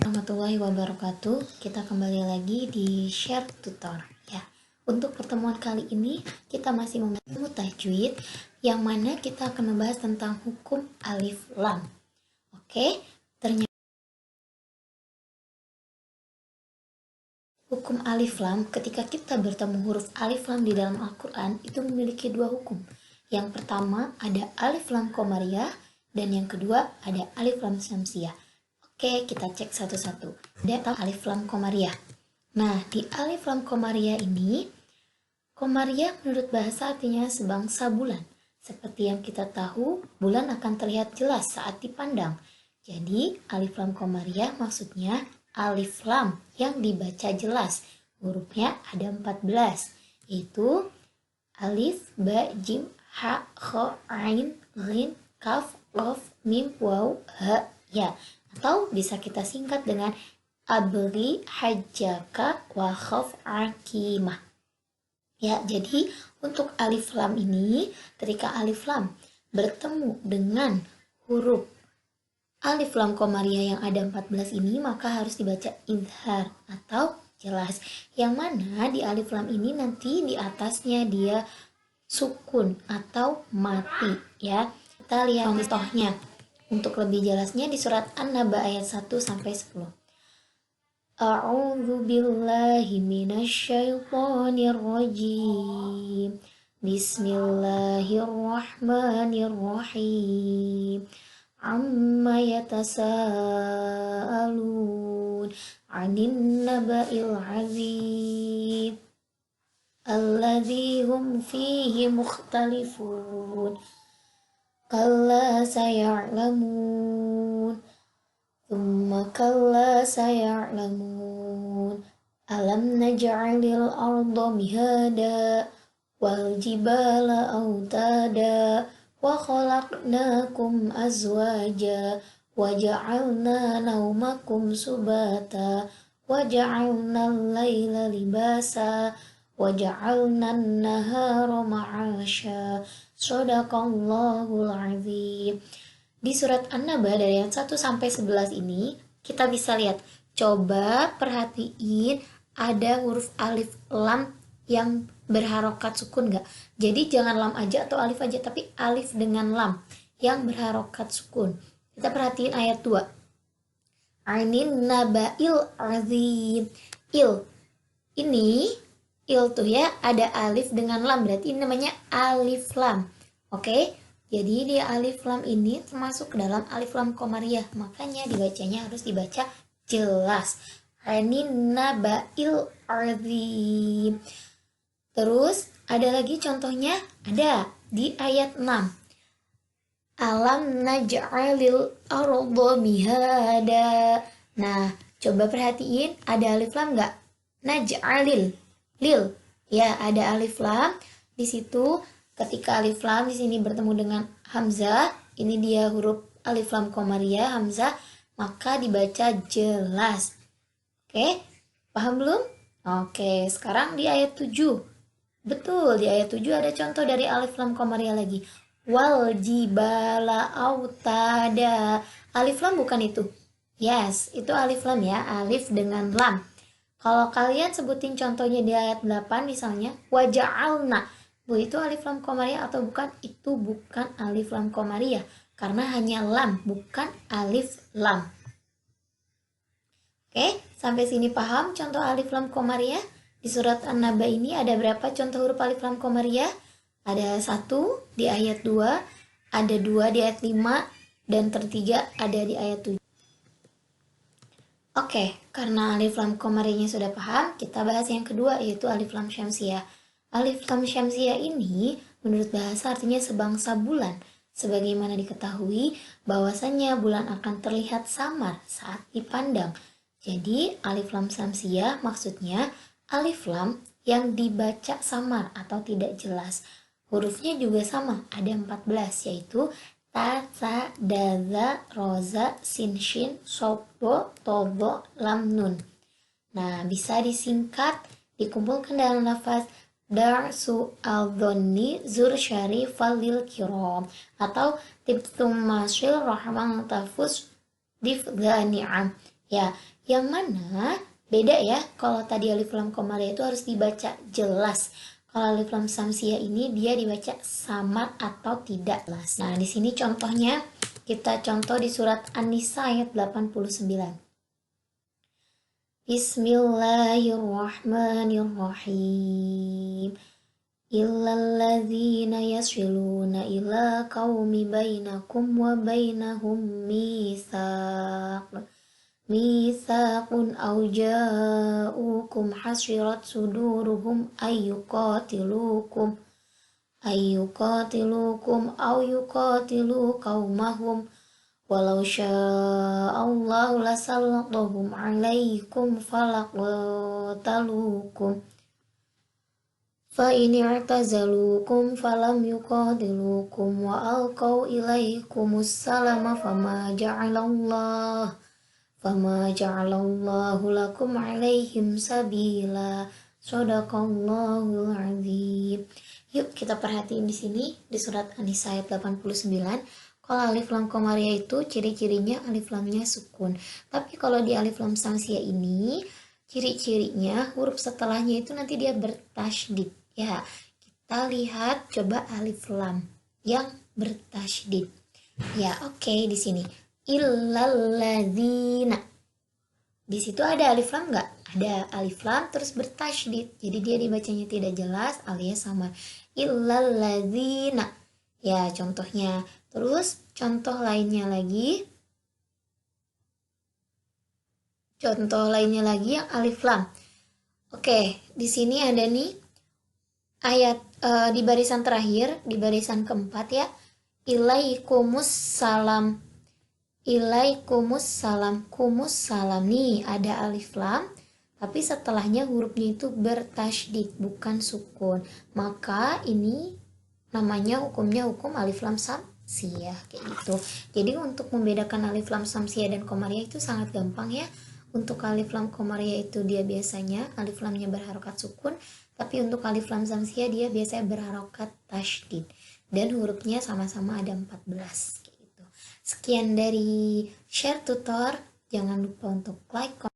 Warahmatullahi wabarakatuh. Kita kembali lagi di Share Tutor ya. Untuk pertemuan kali ini kita masih membahas tajwid, yang mana kita akan membahas tentang hukum alif lam. Oke, ternyata hukum alif lam ketika kita bertemu huruf alif lam di dalam Al-Quran itu memiliki dua hukum. Yang pertama ada alif lam komariah dan yang kedua ada alif lam syamsiah. Oke, kita cek satu-satu. Ada alif lam komariah. Nah, di alif lam komariah ini, komariah menurut bahasa artinya sebangsa bulan. Seperti yang kita tahu, bulan akan terlihat jelas saat dipandang. Jadi, alif lam komariah maksudnya alif lam yang dibaca jelas. Hurufnya ada 14, yaitu alif, ba, jim, ha, kha, ain, ghin, kaf, qaf, mim, waw, ha, ya. Atau bisa kita singkat dengan abri hajjaka wa khaf akimah. Ya, jadi untuk alif lam ini, ketika alif lam bertemu dengan huruf alif lam komariah yang ada 14 ini, maka harus dibaca izhar atau jelas. Yang mana di alif lam ini nanti di atasnya dia sukun atau mati ya. Kita lihat contohnya. Untuk lebih jelasnya di surat An-Naba ayat 1-10. A'udzu billahi minasyaitonir rajim. Bismillahirrahmanirrahim. Amma yatasaalun 'anin naba'il 'azim alladzi hum fihi mukhtalifun. Kalla saya'lamun, thumma kalla saya'lamun, alam naj'alil arda mihada, wal jibala autada, wa khalaqnakum azwaja, wa ja'alna naumakum subata, wa ja'alna al-laila libasa, wa ja'alna an-nahara ma'asha. Shadaqallahul azim. Di surat An-Naba dari ayat 1-11 ini kita bisa lihat. Coba perhatiin ada huruf alif lam yang berharokat sukun nggak? Jadi jangan lam aja atau alif aja, tapi alif dengan lam yang berharokat sukun. Kita perhatiin ayat 2. Ainin naba'il azim. Ini tuh ya ada alif dengan lam, berarti ini namanya alif lam. Oke, jadi di alif lam ini termasuk ke dalam alif lam komariah, makanya dibacanya harus dibaca jelas. Ainin naba'il azim. Terus ada lagi contohnya, ada di ayat 6. Alam naj'alil arda mihada. Nah, coba perhatiin ada alif lam nggak? Naj'alil lil, ya ada alif lam di situ. Ketika alif lam di sini bertemu dengan hamzah, ini dia huruf alif lam komariah hamzah, maka dibaca jelas. Oke, paham belum? Oke, sekarang di ayat 7. Betul, di ayat 7 ada contoh dari alif lam komariah lagi. Wal jibala autada. Alif lam bukan itu? Yes, itu alif lam ya, alif dengan lam. Kalau kalian sebutin contohnya di ayat 8 misalnya, waja'alna, itu alif lam komariah atau bukan? Itu bukan alif lam komariah, karena hanya lam, bukan alif lam. Oke, sampai sini paham contoh alif lam komariah? Di surat An-Naba ini ada berapa contoh huruf alif lam komariah? Ada 1 di ayat 2, ada 2 di ayat 5, dan tertiga ada di ayat 7. Oke, karena alif lam komariahnya sudah paham, kita bahas yang kedua, yaitu alif lam syamsiah. Alif lam syamsiah ini menurut bahasa artinya sebangsa bulan. Sebagaimana diketahui bahwasanya bulan akan terlihat samar saat dipandang. Jadi alif lam syamsiah maksudnya alif lam yang dibaca samar atau tidak jelas. Hurufnya juga sama, ada 14, yaitu ta, sa, daza, roza, sin, shin, sobo, tobo, lam, nun. Nah, bisa disingkat, dikumpulkan dalam lafaz darsu al-dhonni zur syarif falil kiram, atau tibtum masyil rahman tafus difdha ni'am. Ya, yang mana beda ya, kalau tadi alif lam komariah itu harus dibaca jelas. Kalau alif lam samsiah ini dia dibaca samar atau tidak jelas. Nah, di sini contohnya kita contoh di surat An-Nisa ayat 89. Bismillahirrahmanirrahim. Illalladzina yasiluna ila qaumi bainakum wa bainahum mitsaqun aw ja'ukum hasirat suduruhum ayyuqatilukum aw yuqatilu qaumahum walau sya'allahu lasallatahum alaikum falaqatalukum fa in i'tazalukum falam yuqatilukum wa alqaw ilaikumus salama fama ja'alallahu lakum alaihim sabila. Shadaqallahul azim. Yuk kita perhatiin di sini di surat An-Nisa ayat 89. Kalau alif lam komariah itu ciri-cirinya alif lamnya sukun. Tapi kalau di alif lam samsiah ini ciri-cirinya huruf setelahnya itu nanti dia bertasydid. Ya, kita lihat coba alif lam yang bertasydid. Ya, oke, di sini illalladzina. Di situ ada alif lam nggak? Ada alif lam terus bertasydid. Jadi dia dibacanya tidak jelas alias sama illalladzina. Ya, contohnya. Terus contoh lainnya lagi. Contoh lainnya lagi yang alif lam. Oke, di sini ada nih ayat di barisan terakhir, di barisan keempat ya. Ilaikumus salam. Kumus salam nih ada alif lam, tapi setelahnya hurufnya itu bertasydid bukan sukun. Maka ini namanya hukumnya hukum alif lam samsiah kayak gitu. Jadi untuk membedakan alif lam samsiah dan komariah itu sangat gampang ya. Untuk alif lam komariah itu dia biasanya alif lamnya berharokat sukun, tapi untuk alif lam samsiah dia biasanya berharokat tasydid dan hurufnya sama-sama ada 14. Sekian dari Share Tutor, jangan lupa untuk like,